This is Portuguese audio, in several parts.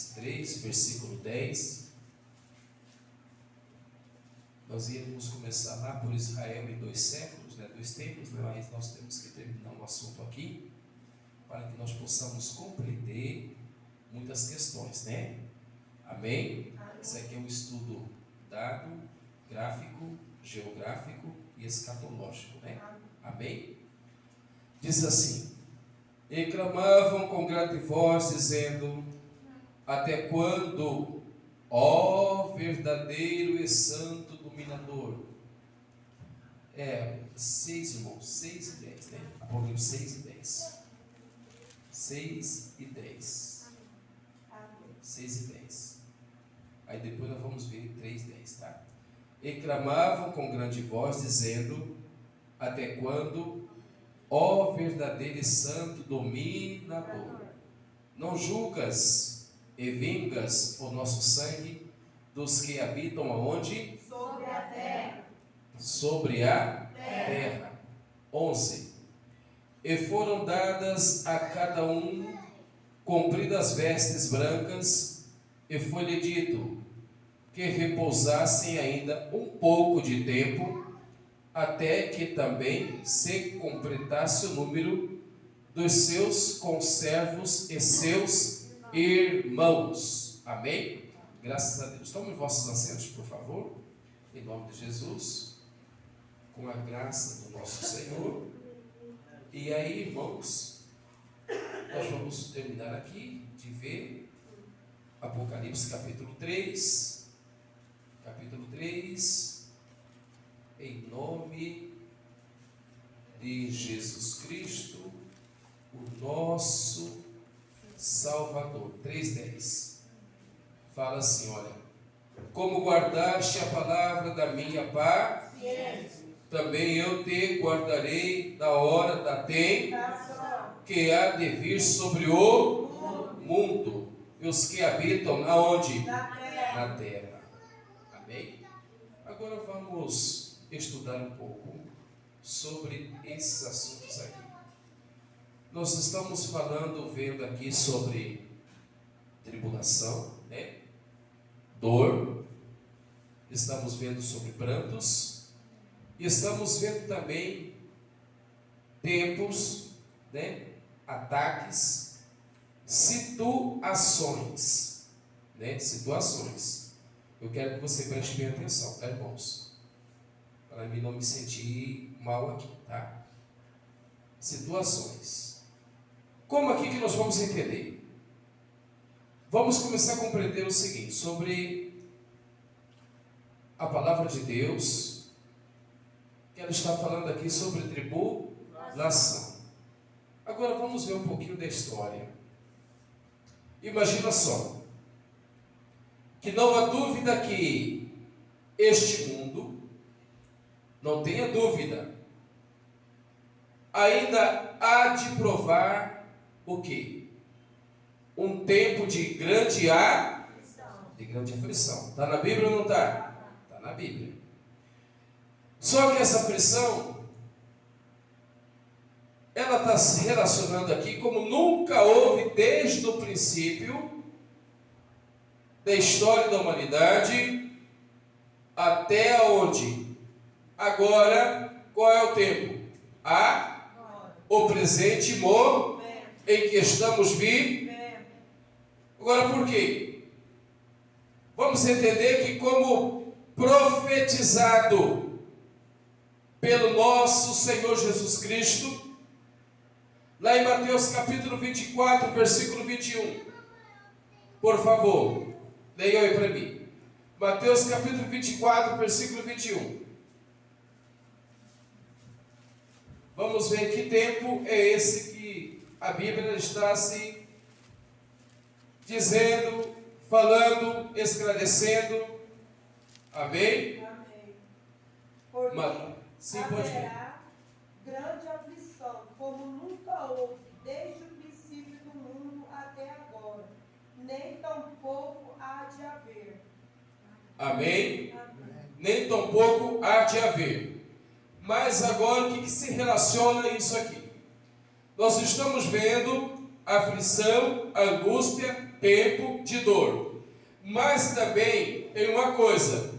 3, versículo 10. Nós íamos começar lá por Israel em 2 séculos, 2 tempos, mas nós temos que terminar o assunto aqui, para que nós possamos compreender muitas questões, né? Amém? Esse aqui é um estudo dado, gráfico, geográfico e escatológico, né? Amém? Diz assim: e clamavam com grande voz, dizendo: até quando, ó verdadeiro e santo dominador? 6, irmãos, 6 e 10, né? Apocalipse 6 e 10. 6 e 10. 6 e 10. Aí depois nós vamos ver 3 e 10, tá? E clamavam com grande voz, dizendo: até quando, ó verdadeiro e santo dominador? Não julgas e vingas o nosso sangue dos que habitam aonde? Sobre a terra. Sobre a terra. 11. E foram dadas a cada um compridas vestes brancas, e foi-lhe dito que repousassem ainda um pouco de tempo, até que também se completasse o número dos seus conservos e seus irmãos. Amém? Graças a Deus. Tomem vossos assentos, por favor, em nome de Jesus, com a graça do nosso Senhor. E aí, irmãos, nós vamos terminar aqui de ver Apocalipse capítulo 3. Capítulo 3, em nome de Jesus Cristo, o nosso Salvador. 3:10. Fala assim, olha: como guardaste a palavra da minha paz, também eu te guardarei da hora da tentação que há de vir sobre o mundo, e os que habitam aonde? Na terra. Amém? Agora vamos estudar um pouco sobre esses assuntos aqui. Nós estamos vendo aqui sobre tribulação, né? Dor, estamos vendo sobre prantos, e estamos vendo também tempos, né? Ataques, situações, né? Situações. Eu quero que você preste bem atenção, tá, irmãos? Para mim não me sentir mal aqui, tá? Situações. Como aqui que nós vamos entender? Vamos começar a compreender o seguinte, sobre a palavra de Deus, que ela está falando aqui sobre tribulação. Agora vamos ver um pouquinho da história. Imagina só, que não há dúvida que este mundo, não tenha dúvida, ainda há de provar o quê? Um tempo de grande aflição. Está na Bíblia ou não está? Está na Bíblia. Só que essa aflição, ela está se relacionando aqui como nunca houve desde o princípio da história da humanidade até onde? Agora, qual é o tempo? O presente momento em que estamos vivendo. Agora, por quê? Vamos entender que, como profetizado pelo nosso Senhor Jesus Cristo, lá em Mateus capítulo 24, versículo 21, por favor, leiam aí para mim. Mateus capítulo 24, versículo 21. Vamos ver que tempo é esse que a Bíblia está se dizendo, falando, esclarecendo. Amém? Amém. Porque sim, pode ver. haverá grande aflição, como nunca houve desde o princípio do mundo até agora, nem tampouco há de haver. Amém? Amém. Nem tampouco há de haver. Mas agora, o que se relaciona a isso aqui? Nós estamos vendo aflição, angústia, tempo de dor. Mas também tem uma coisa: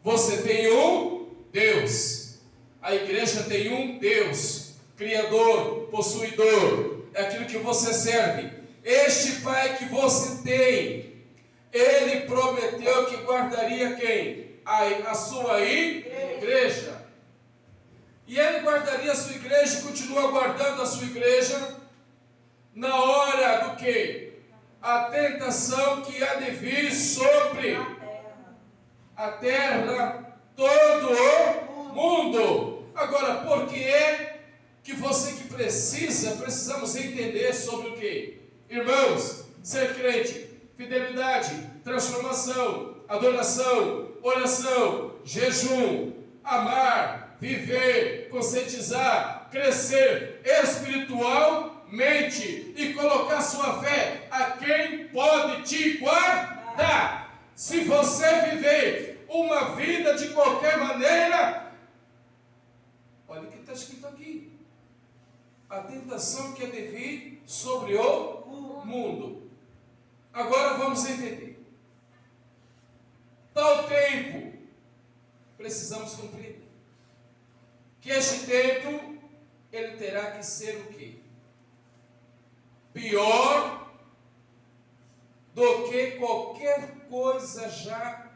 você tem um Deus, a igreja tem um Deus, Criador, possuidor, é aquilo que você serve. Este Pai que você tem, Ele prometeu que guardaria quem? A sua igreja. E Ele guardaria a sua igreja e continua guardando a sua igreja na hora do que? A tentação que há de vir sobre a terra, todo o mundo. Agora, por que é que você que precisamos entender sobre o que? Irmãos, ser crente, fidelidade, transformação, adoração, oração, jejum, amar, viver, conscientizar, crescer espiritualmente e colocar sua fé a quem pode te guardar. Se você viver uma vida de qualquer maneira, olha o que está escrito aqui: a tentação que é de vir sobre o mundo. Agora vamos entender. Tal tempo, precisamos compreender que este tempo, ele terá que ser o quê? Pior do que qualquer coisa já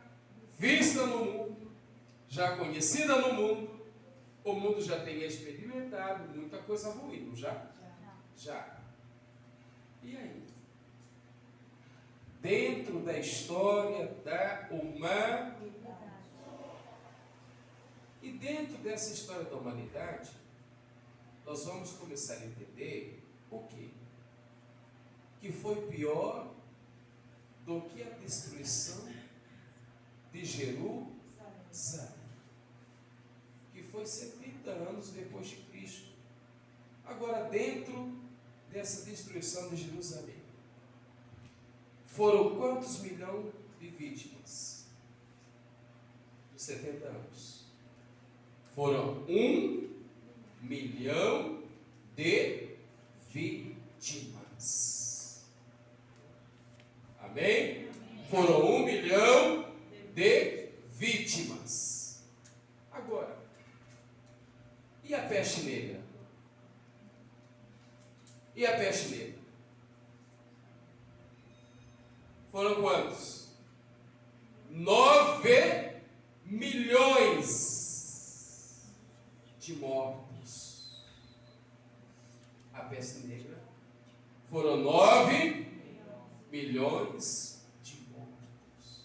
vista no mundo, já conhecida no mundo. O mundo já tem experimentado muita coisa ruim, não já? Já. E aí? Dentro da história da humanidade. E dentro dessa história da humanidade, nós vamos começar a entender o quê? Que foi pior do que a destruição de Jerusalém, que foi 70 anos depois de Cristo. Agora, dentro dessa destruição de Jerusalém, foram quantos milhões de vítimas? Dos 70 anos. Foram 1 milhão de vítimas. Amém? Foram 1 milhão de vítimas. Agora, e a peste negra? E a peste negra? Foram quantos? 9 milhões de mortos. A peste negra foram 9 milhões de mortos.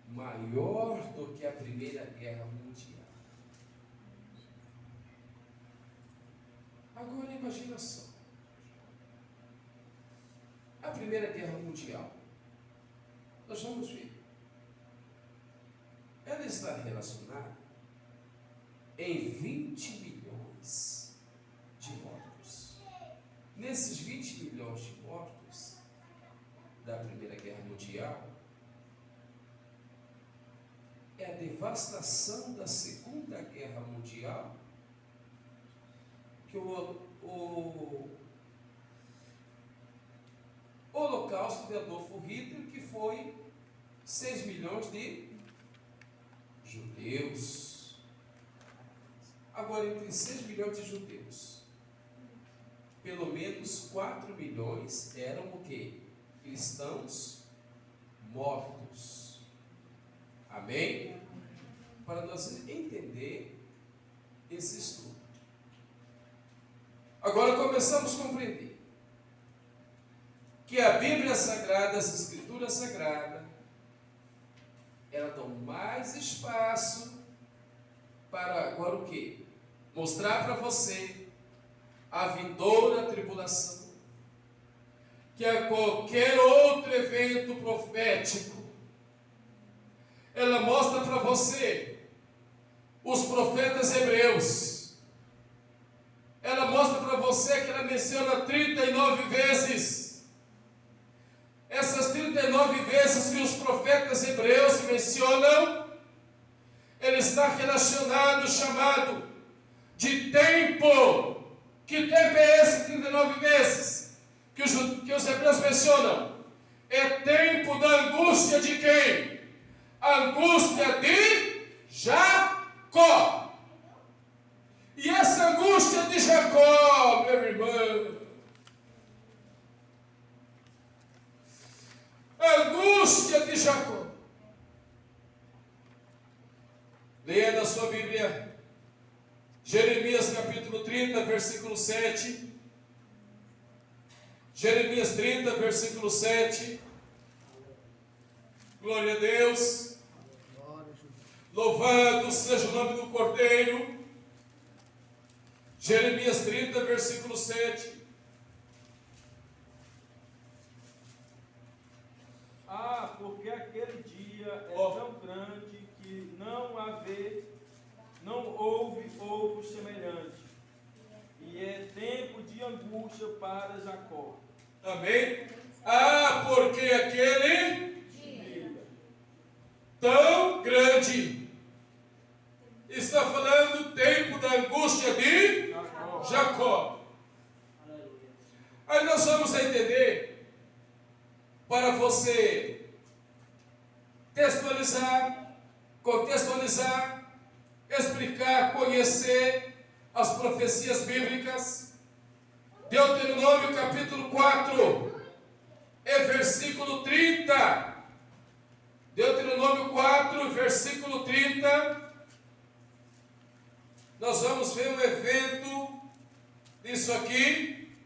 Maior do que a Primeira Guerra Mundial. Agora imagina só. A Primeira Guerra Mundial, nós vamos ver, ela está relacionada em 20 milhões de mortos. Nesses 20 milhões de mortos da Primeira Guerra Mundial, é a devastação da Segunda Guerra Mundial que o Holocausto de Adolfo Hitler, que foi 6 milhões de judeus. Agora, entre 6 milhões de judeus, pelo menos 4 milhões eram o quê? Cristãos mortos. Amém? Para nós entender esse estudo. Agora começamos a compreender que a Bíblia Sagrada, as Escrituras Sagradas, elas dão mais espaço para agora o quê? Mostrar para você a vindoura tribulação, que a qualquer outro evento profético, ela mostra para você os profetas hebreus, ela mostra para você que ela menciona 39 vezes. Essas 39 vezes que os profetas hebreus mencionam, ele está relacionado, chamado de tempo Que tempo é esse 39 vezes que os hebreus mencionam? É tempo da angústia de quem? A angústia de Jacó. E essa angústia de Jacó, meu irmão, a angústia de Jacó. Leia na sua Bíblia, Jeremias capítulo 30, versículo 7. Jeremias 30, versículo 7. Glória a Deus. Louvado seja o nome do Cordeiro. Jeremias 30, versículo 7. Porque aquele dia é tão grande que não houve outro semelhante. E é tempo de angústia para Jacó. Amém? Porque aquele dia tão grande. Está falando do tempo da angústia de Jacó. Aí nós vamos entender, para você contextualizar, explicar, conhecer as profecias bíblicas. Deuteronômio capítulo 4, versículo 30. Deuteronômio 4, versículo 30. Nós vamos ver um evento disso aqui.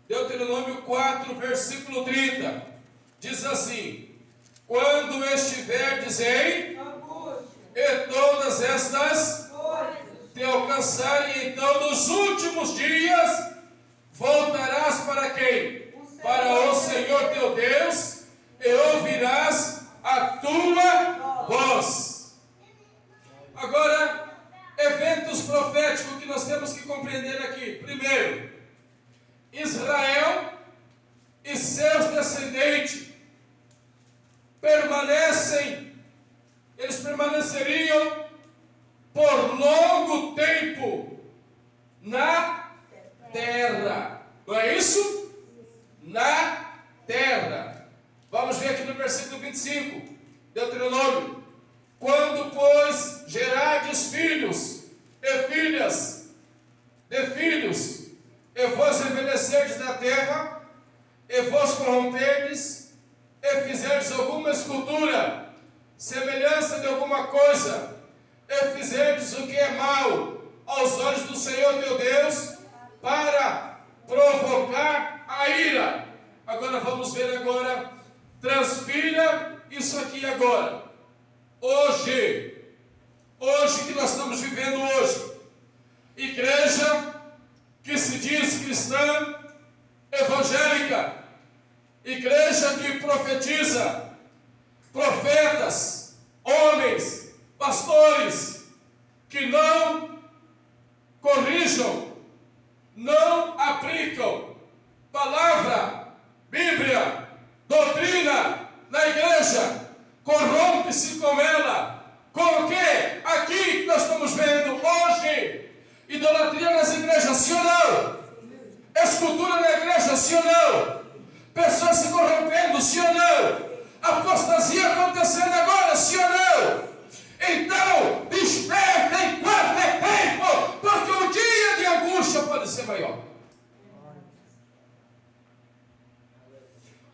Deuteronômio 4, versículo 30. Diz assim: quando estiverdes em angústia, e todas estas coisas te alcançarem, então nos últimos dias voltarás para quem? Para o Senhor teu Deus, e ouvirás a tua voz. Agora, eventos proféticos que nós temos que compreender aqui. Primeiro, Israel e seus descendentes eles permaneceriam por longo tempo na terra. Não é isso? Na terra. Vamos ver aqui no versículo 25, Deuteronômio. Quando, pois, gerardes filhos e filhas de filhos, e vos envelhecerdes na terra, e vos corromperdes, e fizerdes alguma escultura, semelhança de alguma coisa, e fizerdes o que é mal aos olhos do Senhor teu Deus, para provocar a ira. Agora vamos ver agora, transfira isso aqui agora. Hoje que nós estamos vivendo hoje, igreja que se diz cristã, evangélica, igreja que profetiza, profetas, homens, pastores, que não corrijam, não aplicam palavra, Bíblia, doutrina na igreja, corrompe-se com ela. Com o que? Aqui que nós estamos vendo hoje, idolatria nas igrejas, sim ou não? Escultura na igreja, sim ou não? Pessoas se corrompendo, sim ou não? Apostasia acontecendo agora, sim ou não? Então, desperta enquanto é tempo, porque o dia de angústia pode ser maior.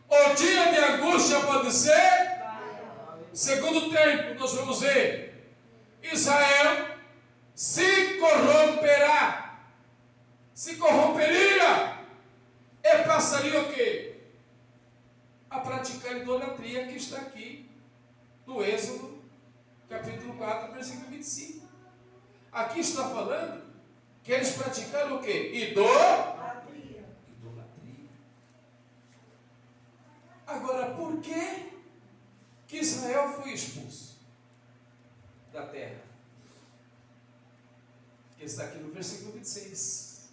O dia de angústia pode ser. Segundo tempo, nós vamos ver, Israel se corromperia, e passaria o quê? A praticar idolatria, que está aqui no Êxodo, capítulo 4, versículo 25. Aqui está falando que eles praticaram o quê? Idolatria. Agora, por que Israel foi expulso da terra? Que está aqui no versículo 26.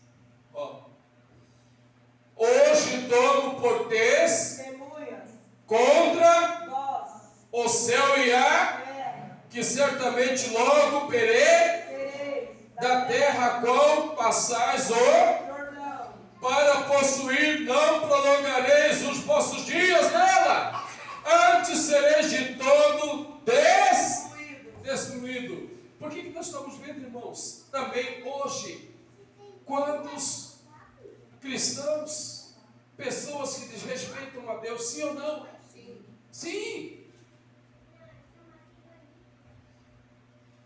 Hoje tomo por testemunhas contra vós, o céu e a terra, que certamente logo pereis da terra a qual passais o possuir, não prolongareis os vossos dias nela, antes sereis de todo destruído. Por que nós estamos vendo, irmãos, também hoje, quantos cristãos, pessoas que desrespeitam a Deus, sim ou não? Sim.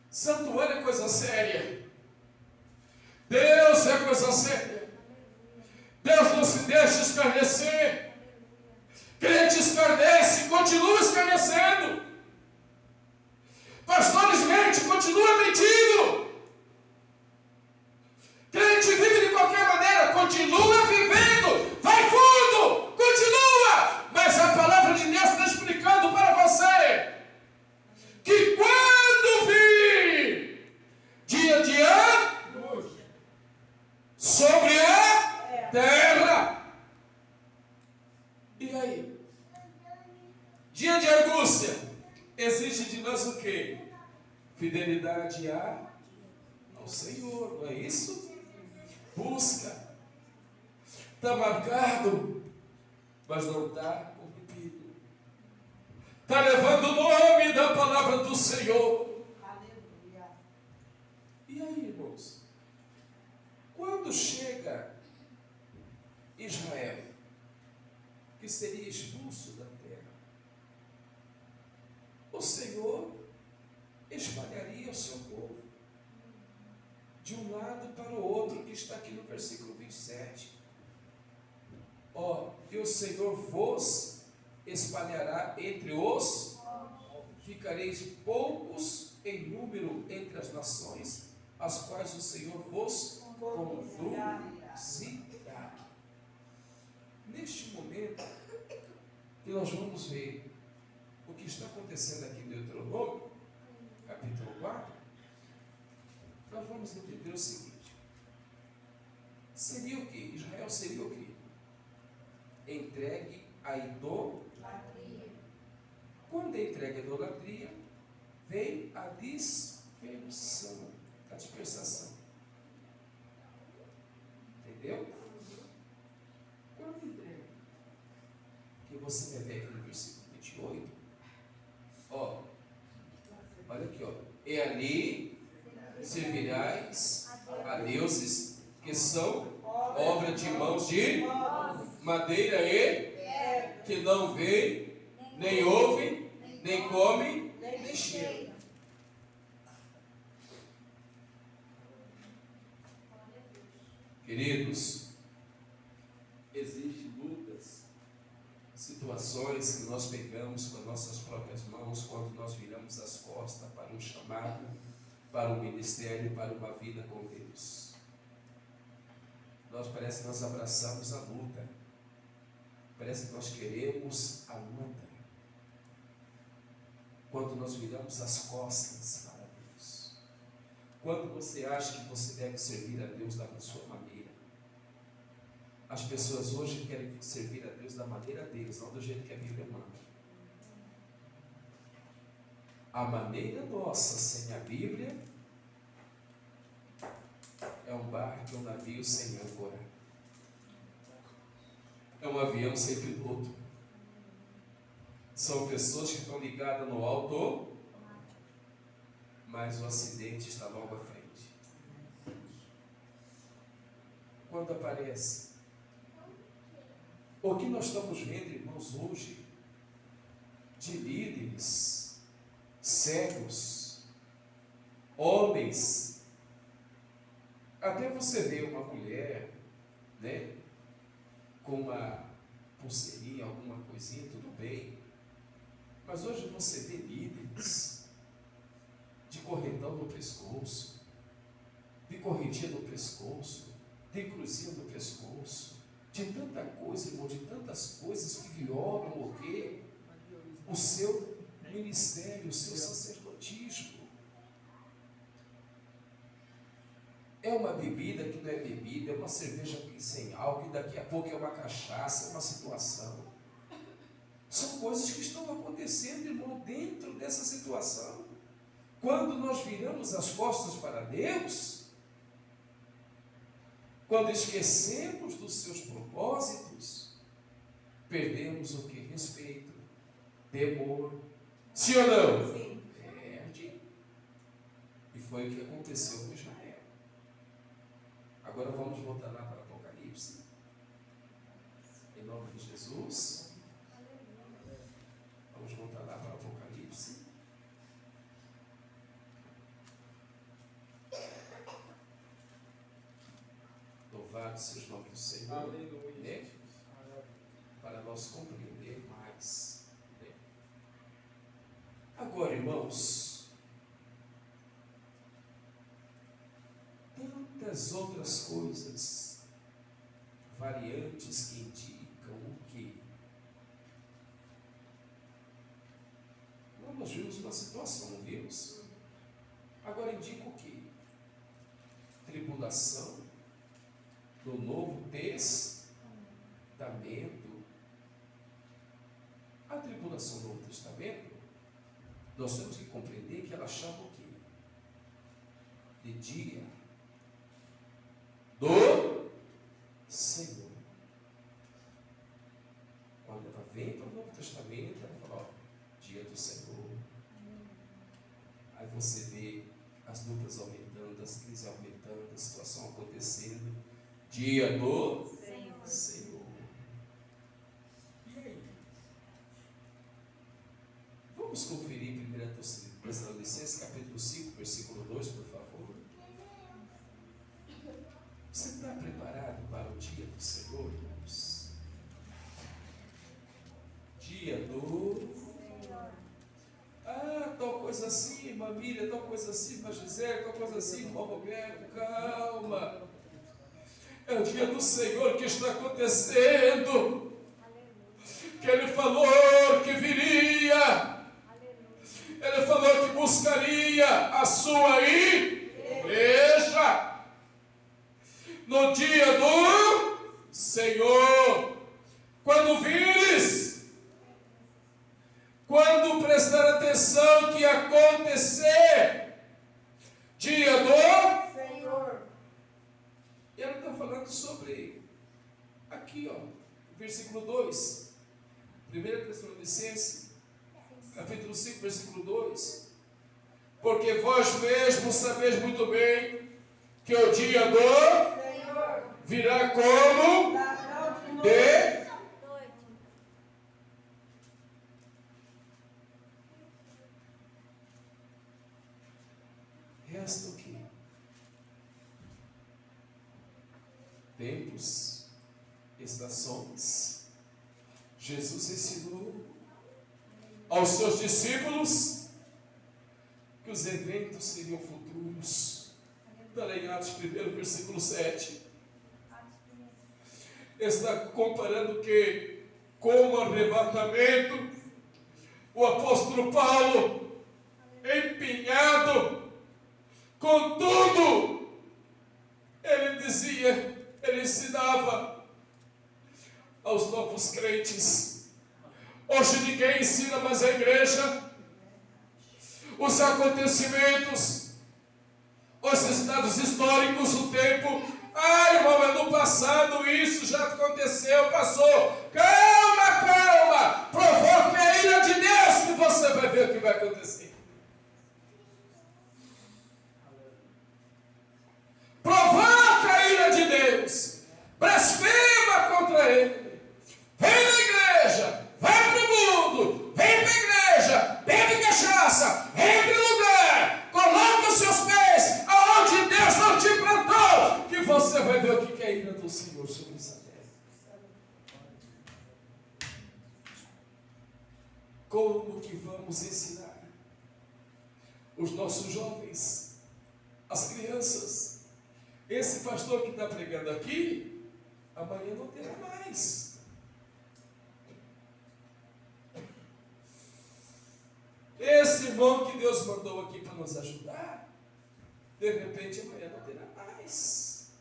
Santuário é coisa séria. Deus é coisa séria. Deus não se deixa escarnecer. Crente escarnece, continua escarnecendo. Pastores mente, continua mentindo. Crente vive de qualquer maneira, continua vivendo. Vai fundo, continua. Mas a palavra de Deus está explicando para você que quando vir dia de ano sobre a terra, e aí? Dia de angústia exige de nós o quê? Fidelidade ao Senhor, não é isso? Busca. Está marcado, mas não está corrompido. Está levando o nome da palavra do Senhor. Aleluia. E aí, irmãos? Quando chega Israel, que seria expulso da terra, o Senhor espalharia o seu povo de um lado para o outro, que está aqui no versículo 27. E o Senhor vos espalhará entre os, ficareis poucos em número entre as nações, as quais o Senhor vos conduzirá. Neste momento que nós vamos ver o que está acontecendo aqui em Deuteronômio, capítulo 4, nós vamos entender o seguinte: seria o que? Israel seria o que? Entregue à idolatria. Quando é entregue à idolatria, vem a dispersão. A dispersação. Entendeu? Quando entrega, que você vai ver aqui no versículo 28, olha aqui, e ali servirás a deuses que são obra de mãos de madeira e que não veem, nem ouvem, nem comem, nem cheiram. Queridos, existem lutas, situações que nós pegamos com as nossas próprias mãos quando nós viramos as costas para um chamado, para um ministério, para uma vida com Deus. Parece que nós abraçamos a luta, parece que nós queremos a luta, quando nós viramos as costas para Deus. Quando você acha que você deve servir a Deus da sua maneira. As pessoas hoje querem servir a Deus da maneira deles, não do jeito que a Bíblia manda. A maneira nossa sem a Bíblia é um barco, um navio sem âncora. É um avião sem piloto. São pessoas que estão ligadas no alto, mas o acidente está logo à frente. Quando aparece? O que nós estamos vendo, irmãos, hoje, de líderes, cegos, homens, até você vê uma mulher, né, com uma pulseirinha, alguma coisinha, tudo bem, mas hoje você vê líderes de correntão no pescoço, de correntinha no pescoço, de cruzinha no pescoço, de tanta coisa, irmão, de tantas coisas que violam o quê? O seu ministério, o seu sacerdotismo. É uma bebida que não é bebida, é uma cerveja sem álcool, e daqui a pouco é uma cachaça, é uma situação. São coisas que estão acontecendo, irmão, dentro dessa situação. Quando nós viramos as costas para Deus, quando esquecemos dos seus propósitos, perdemos o que? Respeito, temor. Sim ou não? Sim. Perde. E foi o que aconteceu com Israel. Agora vamos voltar lá para Apocalipse. Em nome de Jesus. Vamos voltar lá para Apocalipse. Louvado seja o nome do Senhor. Aleluia. Né? Para nós compreender mais. Né? Agora, irmãos, tantas outras coisas, variantes que indicam o quê? Nós vimos uma situação, não vimos? Agora indica o quê? Tribulação do Novo Testamento. A tribulação do Novo Testamento, nós temos que compreender que ela chama o quê? De dia do Senhor. Quando ela vem para o Novo Testamento, ela fala, ó, dia do Senhor. Aí você vê as lutas aumentando, as crises aumentando, a situação acontecendo. Dia do Senhor. E aí? Vamos conferir 1 Tessalonicenses, capítulo 5, versículo 2, por favor. Você está preparado para o dia do Senhor, irmãos? Dia do Senhor. Ah, tal coisa assim, irmã Miriam, tal coisa assim, irmã Gisele, tal coisa assim, irmão Roberto, calma. É o dia do Senhor que está acontecendo. Que Ele falou que viria. Ele falou que buscaria a sua igreja no dia do Senhor. Quando vires, quando prestar atenção que acontecer, dia do Senhor. E ela está falando sobre, aqui ó, versículo 2, 1 Tessalonicenses, capítulo 5, versículo 2. Porque vós mesmos sabeis muito bem que o dia do Senhor virá como ladrão de de... Resta o quê? Tempos, estações. Jesus ensinou aos seus discípulos que os eventos seriam futuros. Está lá em Atos 1, versículo 7. Está comparando que, com o arrebatamento, o apóstolo Paulo, empenhado com tudo, ele dizia, ele ensinava aos novos crentes. Hoje ninguém ensina mais a igreja os acontecimentos, os estados históricos, o tempo. Ah, irmão, é no passado, isso já aconteceu, passou. Calma, calma. Provoque a ira de Deus que você vai ver o que vai acontecer. Provoca a ira de Deus. Blasfema contra Ele. Vem na igreja. Vai para o mundo. Vem para a igreja. Bebe cachaça. Entre no lugar. Coloca os seus pés aonde Deus não te plantou. Que você vai ver o que é a ira do Senhor sobre essa terra. Como que vamos ensinar os nossos jovens, as crianças? Esse pastor que está pregando aqui, amanhã não terá mais. Esse irmão que Deus mandou aqui para nos ajudar, de repente amanhã não terá mais.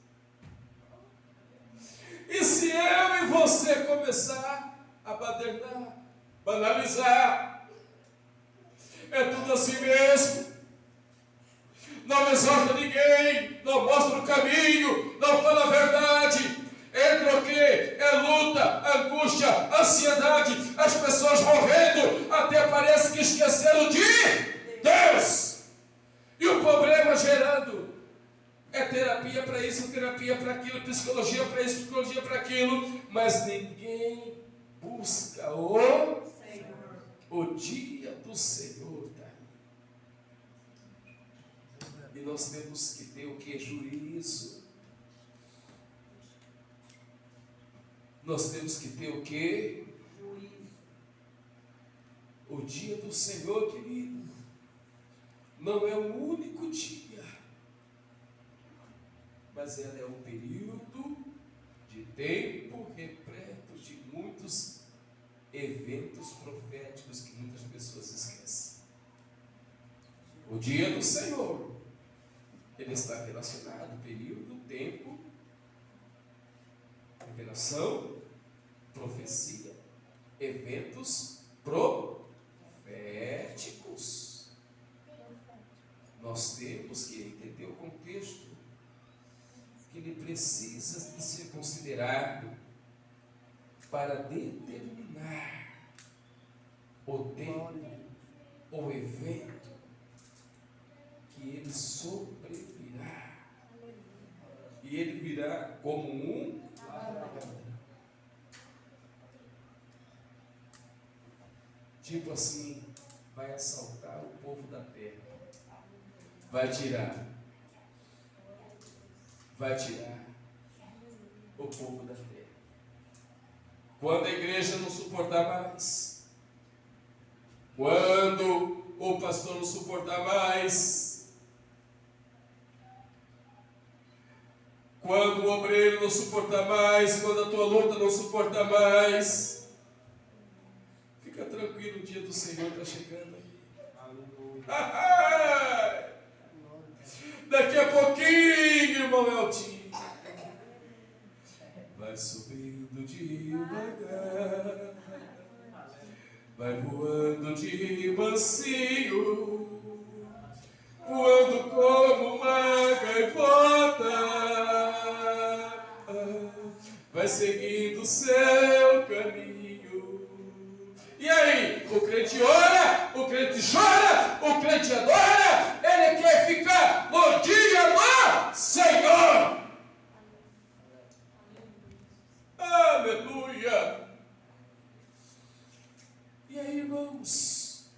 E se eu e você começar a badernar, banalizar, é tudo assim mesmo, não exorta ninguém, não mostra o caminho, não fala a verdade, entra o quê? É luta, angústia, ansiedade. aquilo, mas ninguém busca o dia do Senhor. Tá? E nós temos que ter o que? Juízo. Nós temos que ter o que? Juízo. O dia do Senhor, querido, não é o único dia, mas ela é um período de tempo repleto de muitos eventos proféticos que muitas pessoas esquecem. O dia do Senhor, ele está relacionado, período, tempo, revelação, profecia, eventos proféticos. Nós temos que entender o contexto, que ele precisa de ser considerado para determinar o tempo, o evento que ele sobrevirá. E ele virá como um ladrão. Tipo assim, vai assaltar o povo da terra. Vai tirar o povo da terra. Quando a igreja não suportar mais, quando o pastor não suportar mais, quando o obreiro não suportar mais, quando a tua luta não suportar mais, fica tranquilo, o dia do Senhor está chegando aí. Daqui a pouquinho, irmão Eltinho, vai subindo devagar, vai voando de mansinho, voando como uma gaivota, vai seguindo o seu caminho. E aí, o crente ora, o crente chora, o crente adora, ele quer ficar no dia do Senhor. Aleluia. E aí, irmãos,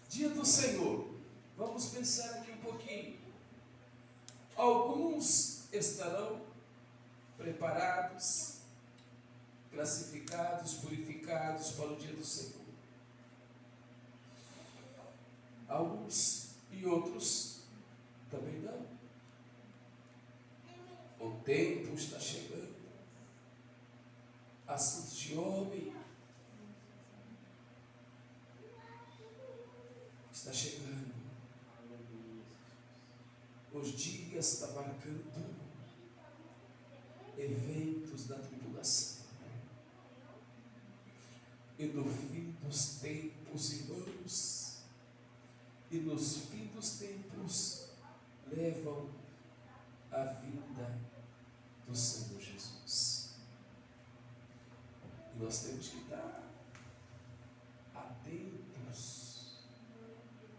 dia do Senhor, vamos pensar aqui um pouquinho. Alguns estarão preparados, classificados, purificados para o dia do Senhor. Alguns e outros também não. O tempo está chegando. Assuntos de homem está chegando. Os dias estão marcando eventos da tribulação. E no fim dos tempos, irmãos, e nos fins dos tempos, levam a vida do Senhor Jesus. E nós temos que estar atentos.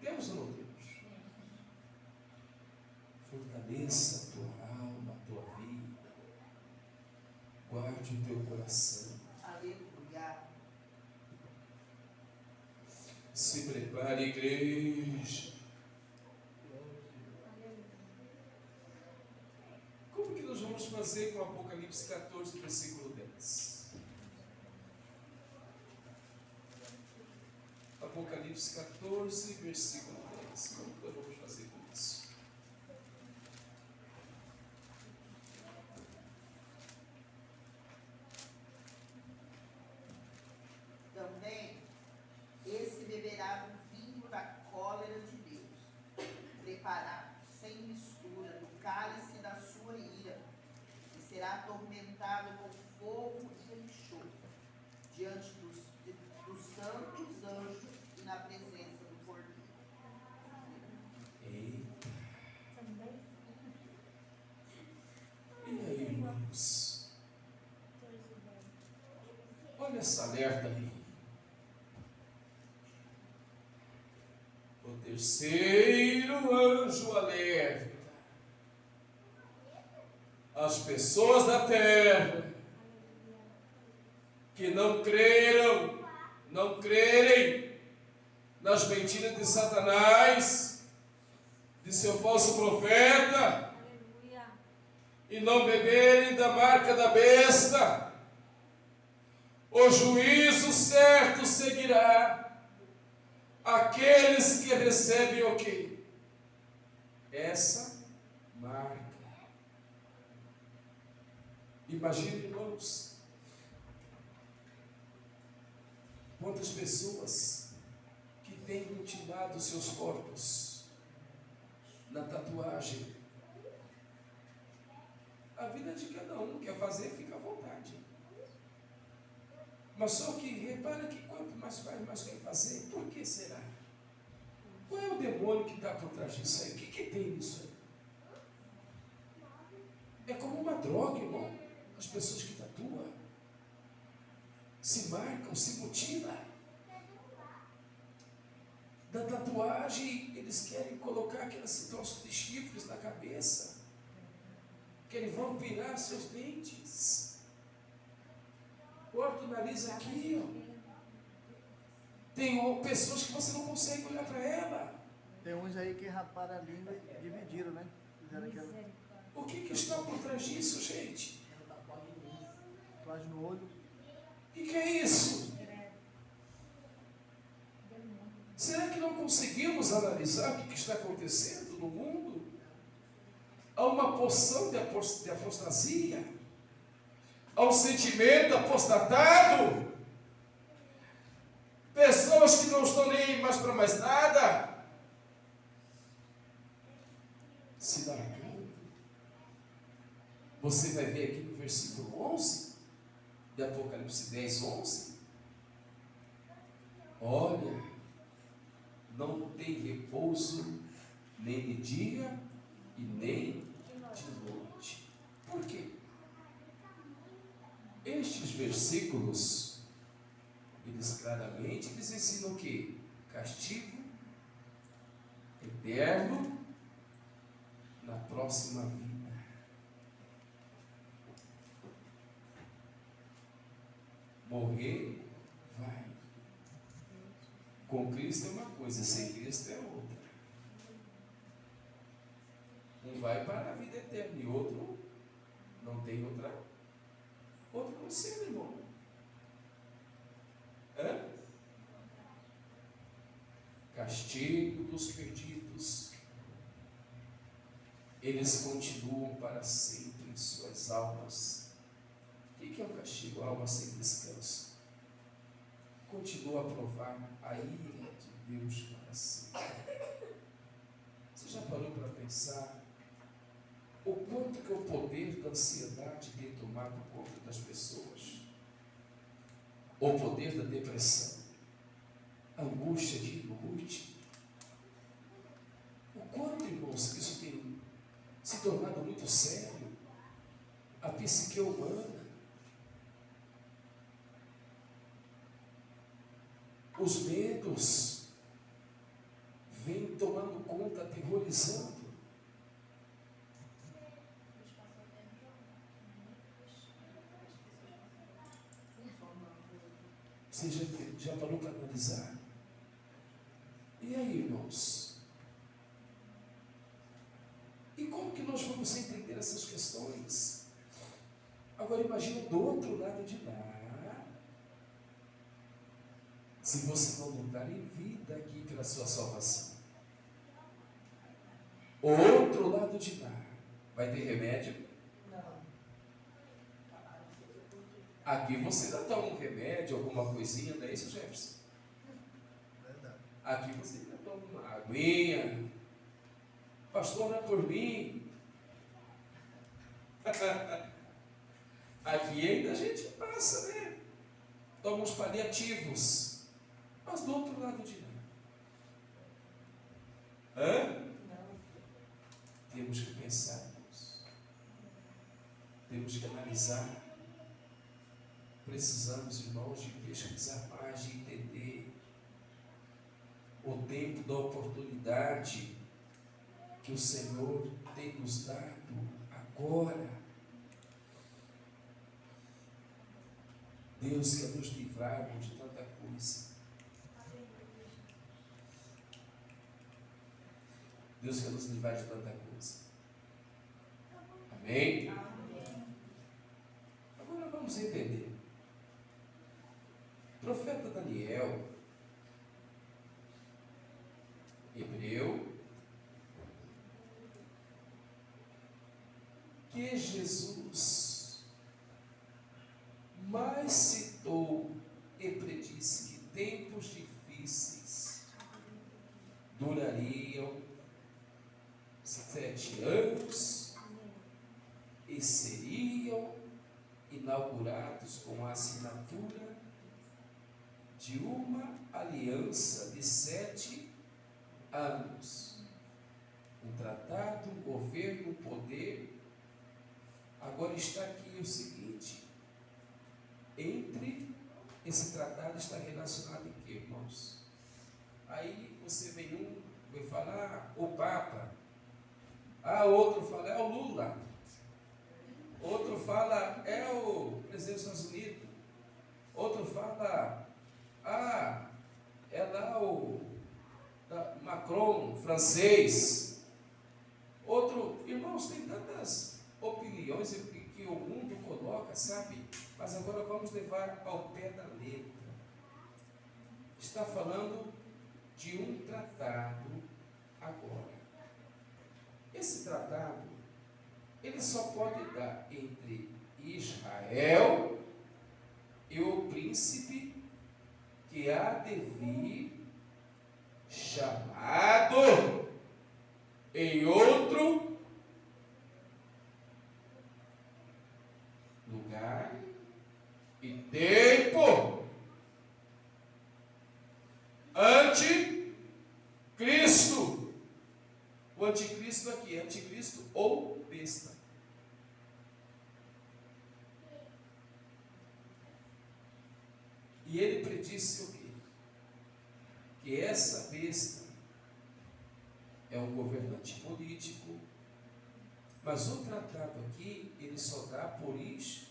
Temos ou não temos? Fortaleça a tua alma, a tua vida. Guarde o teu coração. Aleluia. Se prepare, igreja. Como que nós vamos fazer com Apocalipse 14, versículo 10? Apocalipse 14, versículo 10. Como que nós vamos fazer com isso? Também, esse beberá do vinho da cólera de Deus, preparado, sem mistura, do cálice da sua ira, e será atormentado com fogo e enxofre, diante dos santos anjos e na presença do Cordeiro. Eita. E aí, irmãos? Olha essa alerta aí. O terceiro anjo alerta. as pessoas da terra que não crerem nas mentiras de Satanás, de seu falso profeta, e não beberem da marca da besta, o juízo certo seguirá aqueles que recebem o quê? Essa marca. Imagine, irmãos, quantas pessoas que têm mutilado seus corpos na tatuagem. A vida de cada um quer fazer, fica à vontade. Mas só que repara que quanto mais faz, mais quer fazer. Por que será? Qual é o demônio que está por trás disso aí? O que tem nisso aí? É como uma droga, irmão. As pessoas que tatuam se marcam, se mutilam. Da tatuagem, eles querem colocar aqueles troços de chifres na cabeça. Querem vampirar seus dentes. Corta o nariz aqui, ó. Tem pessoas que você não consegue olhar para ela. Tem uns aí que raparam a língua e dividiram, né? Fizeram aquela O que está por trás disso, gente? tatuagem no olho. O que é isso? Será que não conseguimos analisar o que está acontecendo no mundo? Há uma porção de apostasia, há um sentimento apostatado, pessoas que não estão nem mais para mais nada, se largando. Você vai ver aqui no versículo 11, de Apocalipse 10, 11. Olha, não tem repouso nem de dia e nem de noite. Por quê? Estes versículos, eles claramente ensinam o quê? Castigo eterno na próxima vida. Morrer, vai. Com Cristo é uma coisa, sem Cristo é outra. Um vai para a vida eterna e outro não tem outro conselho, irmão. Castigo dos perdidos. Eles continuam para sempre em suas almas. O que é um castigo? Alma sem descanso. Continua a provar a ira de Deus para sempre. Você já parou para pensar o quanto que o poder da ansiedade tem tomado conta das pessoas? O poder da depressão, a angústia de noite. O quanto, irmãos, que isso tem se tornado muito sério. A psique humana. Os medos vêm tomando conta, aterrorizando. Você já parou para analisar? E aí, irmãos? E como que nós vamos entender essas questões? Agora imagina do outro lado de lá. Se você não lutar em vida aqui pela sua salvação. O outro lado de lá. Vai ter remédio? Não. Aqui você ainda toma um remédio, alguma coisinha, não é isso, Jefferson? Verdade. Aqui você ainda toma uma aguinha. Pastor, ora por mim. Aqui ainda a gente passa, né? Toma uns paliativos. Mas do outro lado de lá. Não. Temos que pensar, temos que analisar. Precisamos, irmãos, de pesquisar mais, de entender o tempo da oportunidade que o Senhor tem nos dado agora, Deus quer nos livrar de tanta coisa. Deus quer nos livrar de tanta coisa. Amém? Agora vamos entender. O profeta Daniel, hebreu, que Jesus mais citou e predisse que tempos difíceis durariam 7 anos e seriam inaugurados com a assinatura de uma aliança de 7 anos. Um tratado, um governo, um poder. Agora está aqui o seguinte: entre esse tratado está relacionado em quê, irmãos? Aí você vem vai falar o Papa, outro fala é o Lula, outro fala é o presidente dos Estados Unidos, outro fala é lá o Macron, francês, outro, irmãos, tem tantas opiniões que o mundo coloca, sabe? Mas agora vamos levar ao pé da letra. Está falando de um tratado agora. Esse tratado, ele só pode dar entre Israel e o príncipe que há de vir, chamado em outro lugar e tempo. Anticristo. O anticristo aqui, anticristo ou besta. E ele predisse o quê? Que essa besta é um governante político, mas o tratado aqui, ele só dá por Israel.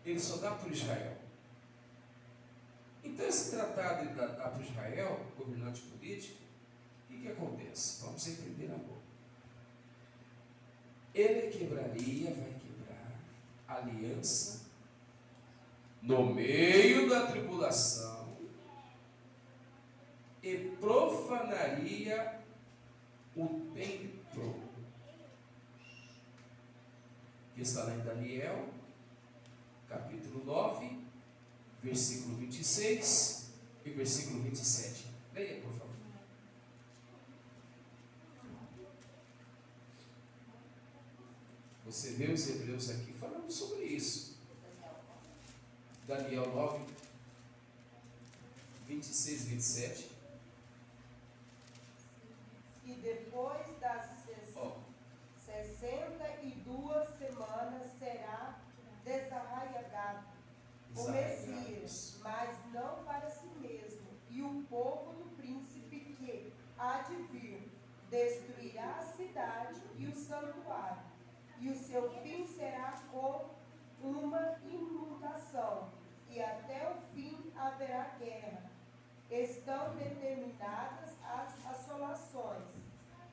Ele só dá por Israel. Então esse tratado ele dá para Israel, governante político, o que acontece? Vamos entender agora. Ele quebraria, vai quebrar a aliança no meio da tribulação e profanaria o templo, que está lá em Daniel, capítulo 9, versículo 26 e versículo 27. Leia, por favor. Você vê os hebreus aqui falando sobre isso. Daniel 9, 26 e 27. E depois das 62 semanas será desarraigado o Messias, mas não para si mesmo. E o povo do príncipe que há de vir destruirá a cidade e o santuário. E o seu fim será com uma inundação, e até o fim haverá guerra. Estão determinadas as assolações,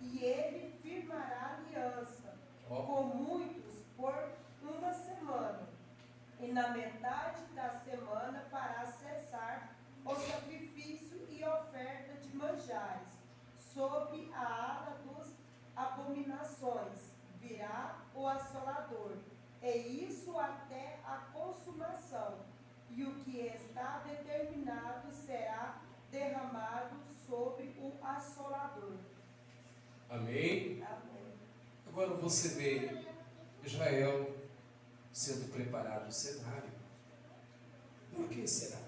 e ele firmará aliança com muitos por uma semana, e na metade da semana fará cessar o sacrifício e oferta de manjares, sob a ala dos abominações virá o assolador, e isso até a consumação, e o que está determinado será derramado sobre o assolador. Amém? Amém. Agora você vê Israel sendo preparado o cenário. Por que será?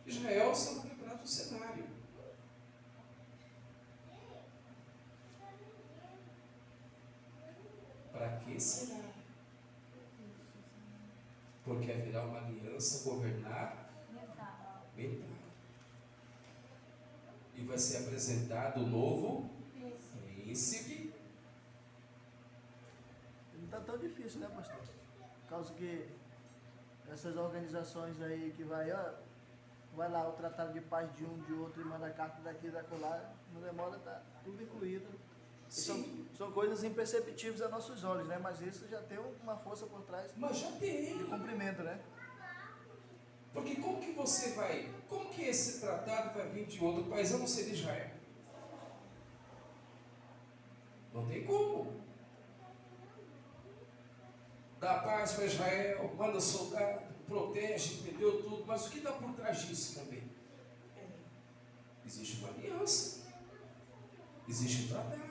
Israel sendo preparado o cenário. Para que será? Porque haverá uma aliança governar mental. E vai vai ser apresentado o novo príncipe. Não está tão difícil, né, pastor? Por causa que essas organizações aí que vai lá o tratado de paz de um, de outro, e manda carta daqui e da colar, não demora, tá tudo incluído. São coisas imperceptíveis a nossos olhos, né? Mas isso já tem uma força por trás. Mas já tem. De cumprimento, né? Porque como que esse tratado vai vir de outro país, a não ser de Israel? Não tem como. Dá paz para Israel, manda soldado, protege, entendeu tudo, mas o que está por trás disso também? Existe uma aliança, existe um tratado.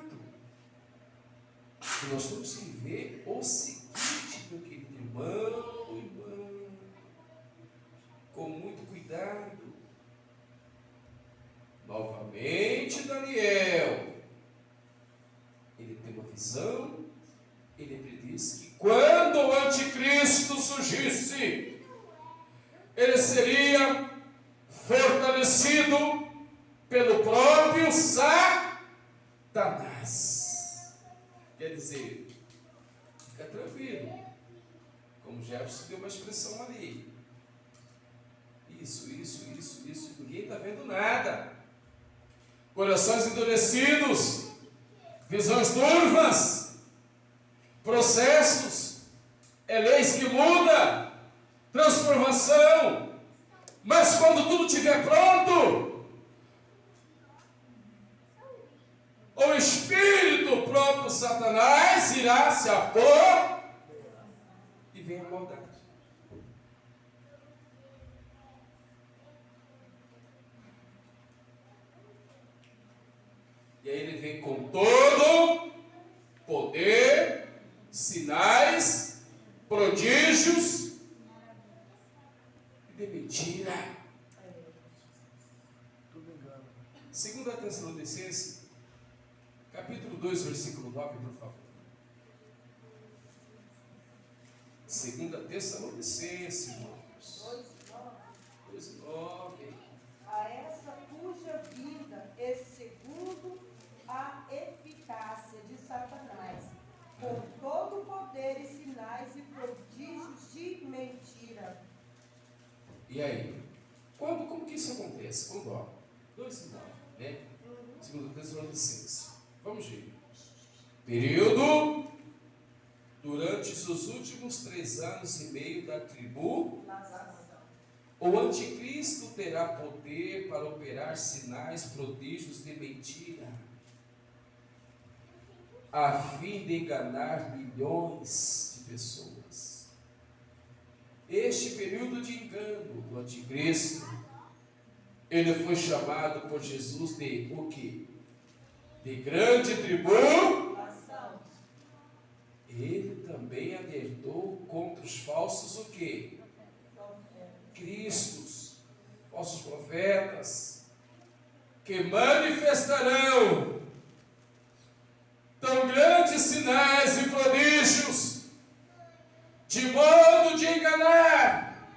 E nós temos que ver o seguinte, meu querido irmão, com muito cuidado. Novamente, Daniel, ele tem uma visão, ele prediz que quando o anticristo surgisse, ele seria fortalecido pelo próprio Satanás. Quer dizer, fica tranquilo, como Jefferson deu uma expressão ali. Isso, ninguém está vendo nada. Corações endurecidos, visões turvas, processos, leis que mudam, transformação. Mas quando tudo estiver pronto, o espírito próprio Satanás irá se apor e vem a maldade. E aí ele vem com todo poder, sinais, prodígios e de mentira. Tudo engano. 2 Tessalonicenses, capítulo 2, versículo 9, por favor. 2 Tessalonicenses, irmãos. 2:9. A essa cuja vinda é segundo a eficácia de Satanás, com todo o poder e sinais e prodígios de mentira. E aí? Como que isso acontece? Quando, 2:9, né? 2 Tessalonicenses. Vamos ver. Período durante os últimos 3 anos e meio da tribulação. O anticristo terá poder para operar sinais, prodígios de mentira, a fim de enganar milhões de pessoas. Este período de engano do anticristo, ele foi chamado por Jesus de o quê? De grande tribulação. Ele também alertou contra os falsos o quê? Cristos, falsos profetas, que manifestarão tão grandes sinais e prodígios, de modo de enganar,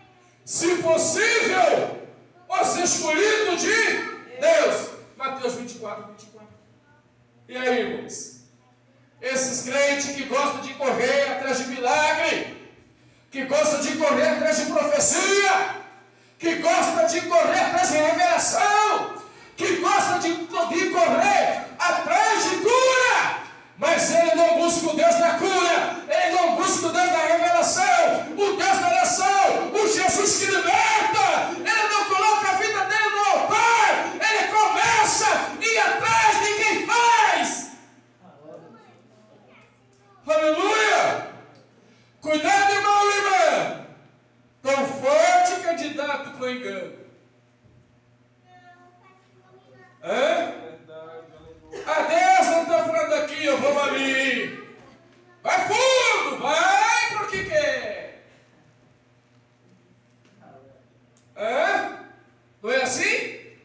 se possível, os escolhidos de Deus. Mateus 24. E aí, irmãos? Esses crentes que gostam de correr atrás de milagre, que gostam de correr atrás de profecia, que gostam de correr atrás de revelação, que gostam de correr atrás de cura, mas ele não busca o Deus da cura, ele não busca o Deus da revelação, o Deus da oração, o Jesus que liberta. Ele não coloca a vida dele no altar, ele começa a ir atrás de quem faz. Aleluia! Cuidado, irmão e irmã, tão forte candidato para o engano. A Deus não está falando aqui, eu vou ali. Vai fundo, vai para o que quer. Não é assim?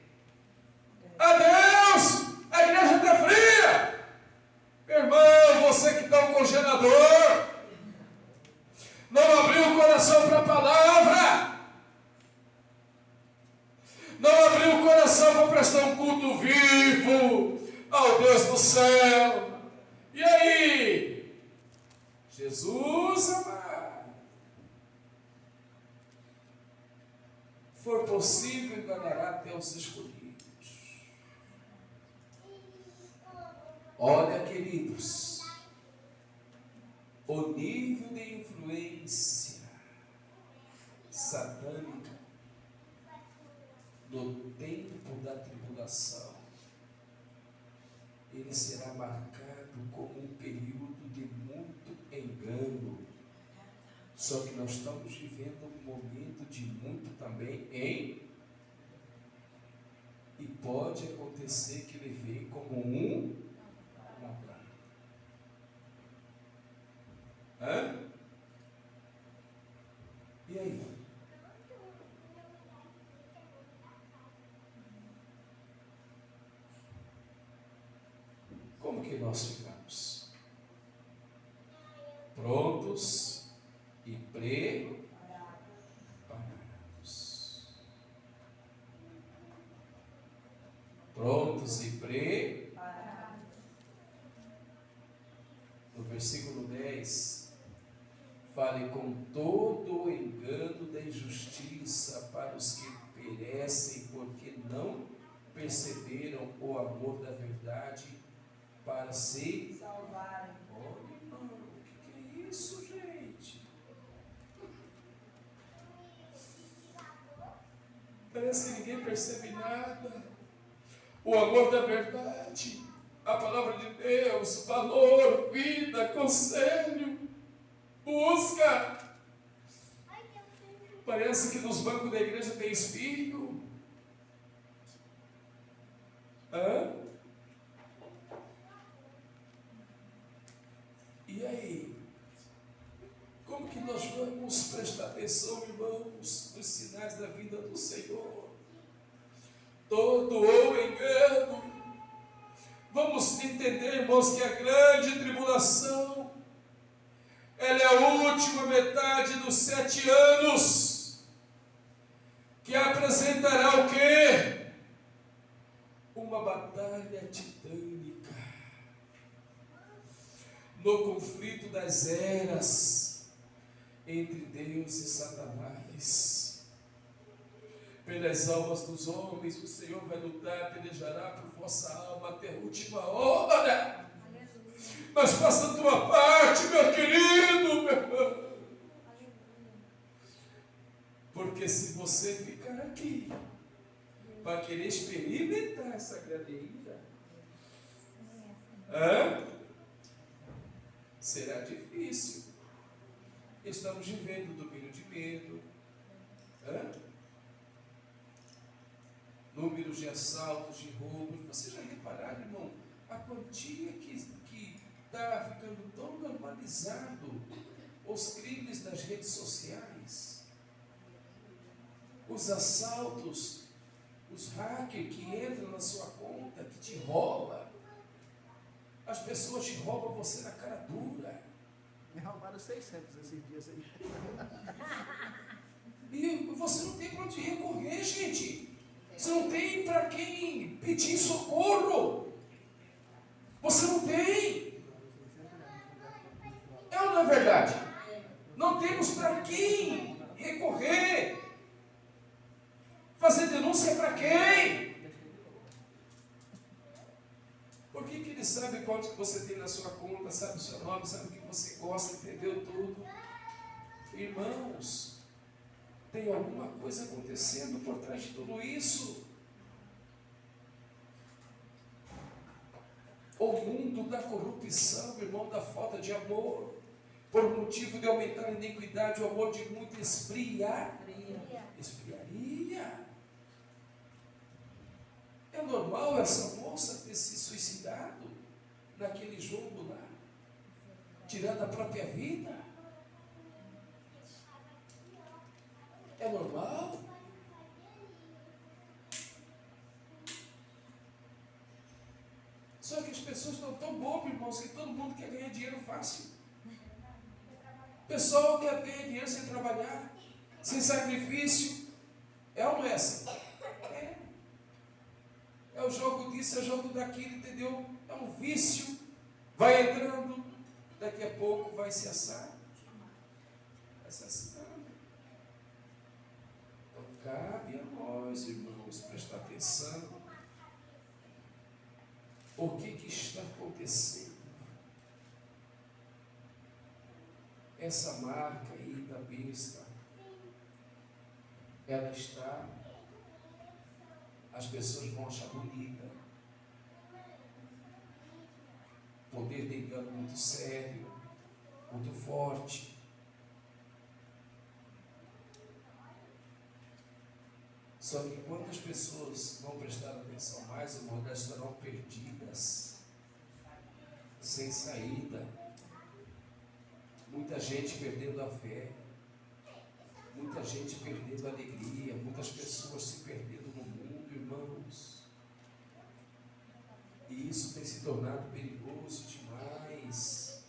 A Deus, a igreja está fria. Irmão, você que está no congelador, não abriu o coração para a palavra, não abriu o coração para prestar um culto vivo, ao Deus do céu. E aí? Jesus, amado, for possível, enganará até os escolhidos. Olha, queridos, o nível de influência satânica no tempo da tribulação, ele será marcado como um período de muito engano. Só que nós estamos vivendo um momento de muito também e pode acontecer que ele venha como uma praga. E aí? Como que nós ficamos? Prontos e preparados. Prontos e preparados. No versículo 10, fale com todo o engano da injustiça para os que perecem, porque não perceberam o amor da verdade para se salvarem. Olha, irmão, o que é isso, gente? Parece que ninguém percebe nada. O amor da verdade, a palavra de Deus, valor, vida, conselho, busca. Parece que nos bancos da igreja tem espinho. E aí? Como que nós vamos prestar atenção, irmãos, nos sinais da vinda do Senhor? Todo o engano. Vamos entender, irmãos, que a grande tribulação, ela é a última metade dos 7 anos, que apresentará o quê? Uma batalha titânica, no conflito das eras, entre Deus e Satanás. Pelas almas dos homens, o Senhor vai lutar, pelejará por vossa alma até a última hora. Mas faça a tua parte, meu querido, meu irmão. Porque se você ficar aqui para querer experimentar essa gradeira, será difícil. Estamos vivendo o domínio de medo, números de assaltos, de roubos. Você já repararam, irmão, a quantia que está ficando tão normalizado os crimes nas redes sociais, os assaltos, os hackers que entram na sua conta, que te roubam, as pessoas te roubam você na cara dura. Me roubaram 600 esses dias aí. E você não tem para onde recorrer, gente. Você não tem para quem pedir socorro. Você não tem. É ou não é verdade? Não temos para quem recorrer. Fazer denúncia para quem? Por que ele sabe quanto que você tem na sua conta, sabe o seu nome, sabe o que você gosta, entendeu tudo? Irmãos, tem alguma coisa acontecendo por trás de tudo isso. O mundo da corrupção, irmão, da falta de amor, por motivo de aumentar a iniquidade, o amor de muito esfriaria. É normal essa moça ter se suicidado naquele jogo lá, tirando a própria vida? É normal? Só que as pessoas estão tão bobas, irmãos, que todo mundo quer ganhar dinheiro fácil. O pessoal quer ganhar dinheiro sem trabalhar, sem sacrifício. É ou não é assim? É é o jogo disso, é o jogo daquilo, entendeu? É um vício, vai entrando, daqui a pouco vai se assar, vai se assando. Então cabe a nós, irmãos, prestar atenção. O que está acontecendo? Essa marca aí da besta, ela está, as pessoas vão achar bonita, poder de engano muito sério, muito forte. Só que quando as pessoas não prestarem atenção mais, irmão, elas estarão perdidas, sem saída. Muita gente perdendo a fé, muita gente perdendo a alegria, muitas pessoas se perdendo no mundo, irmãos. E isso tem se tornado perigoso demais.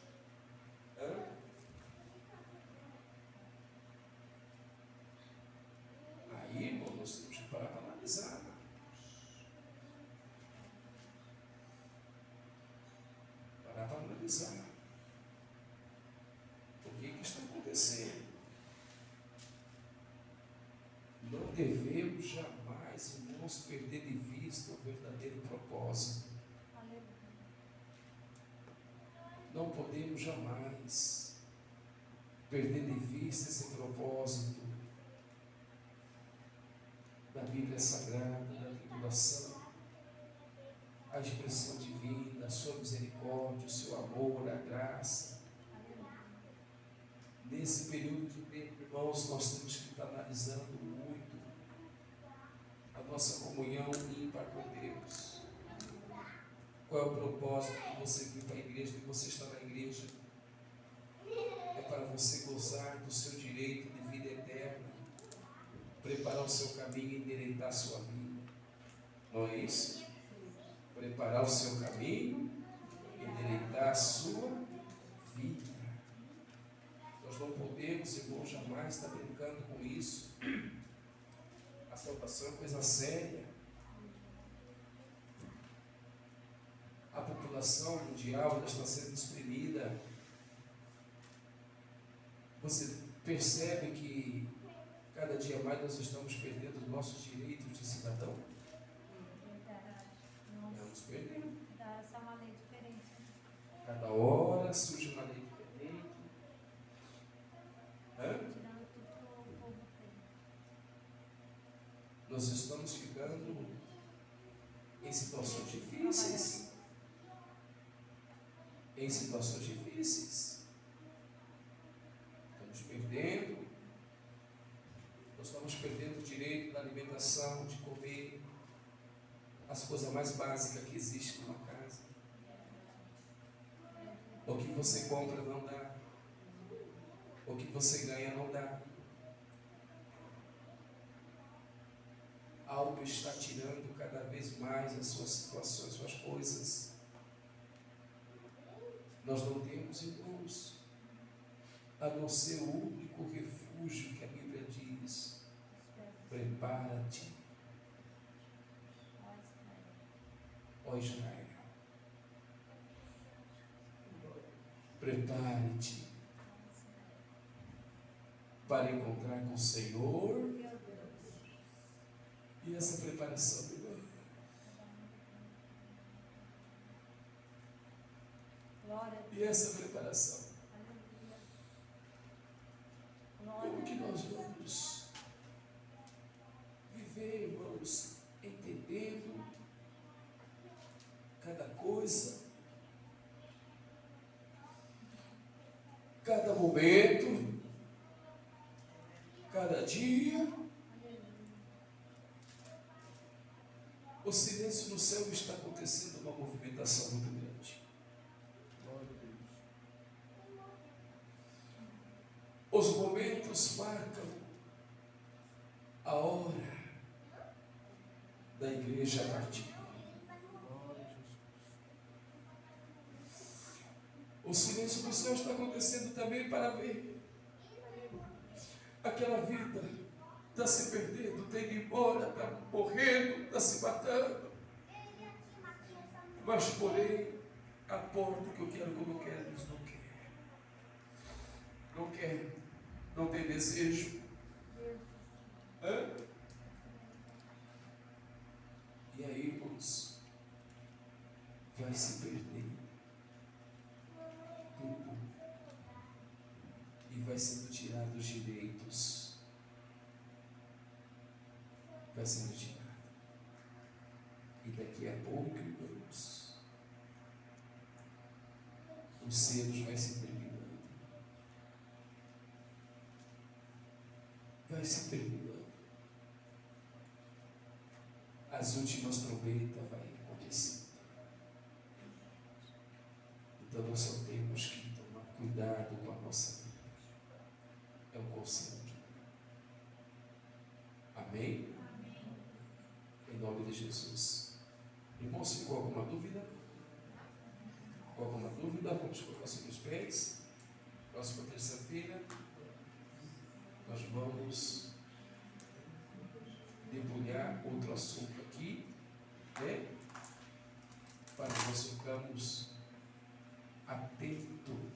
Aí, irmão, nós temos que parar para analisar. Parar para analisar. O que está acontecendo? Não devemos jamais, irmãos, perder de vista o verdadeiro propósito. Não podemos jamais perder de vista esse propósito da Bíblia Sagrada, da tribulação, a expressão divina, a sua misericórdia, o seu amor, a graça. Nesse período de tempo, irmãos, nós temos que estar analisando muito a nossa comunhão ímpar com Deus. Qual é o propósito que você vir para a igreja, que você está na igreja? É para você gozar do seu direito de vida eterna, preparar o seu caminho e endireitar a sua vida. Não é isso? Preparar o seu caminho e endireitar a sua vida. Nós não podemos, irmão, jamais estar brincando com isso. A salvação é coisa séria. A população mundial está sendo exprimida. Você percebe que cada dia mais nós estamos perdendo os nossos direitos de cidadão? Estamos perdendo. Essa é uma lei diferente. Cada hora surge uma lei diferente. Tirando tudo que o povo tem. Nós estamos ficando em situações difíceis. Em situações difíceis. Estamos perdendo. Nós estamos perdendo o direito da alimentação, de comer as coisas mais básicas que existem numa casa. O que você compra não dá. O que você ganha não dá. Algo está tirando cada vez mais as suas situações, suas coisas. Nós não temos, irmãos, a não ser o único refúgio que a Bíblia diz: prepara-te, ó Israel. Prepare-te para encontrar com o Senhor. E essa preparação, irmão? E essa preparação? Como que nós vamos viver, irmãos, entendendo cada coisa, cada momento, cada dia? O silêncio no céu está acontecendo uma movimentação muito grande. Os momentos marcam a hora da igreja partir. O silêncio do céu está acontecendo também para ver aquela vida está se perdendo, está indo embora, está morrendo, está se matando. Mas porém, a porta que eu quero como eu quero, Deus não quer. Não quer. Não tem desejo. Hã? E aí, irmãos, vai se perder tudo. E vai sendo tirado os direitos. Vai sendo tirado. E daqui a pouco, irmãos, os selos vai se terminando. Vai se terminando. As últimas trombetas vai acontecer. Então nós só temos que tomar cuidado com a nossa vida. É o conselho. Amém? Em nome de Jesus. Irmãos, ficou alguma dúvida? Ficou alguma dúvida? Vamos colocar sobre os pés. Próxima terça-feira, nós vamos debulhar outro assunto aqui, né? Para que nós ficamos atento.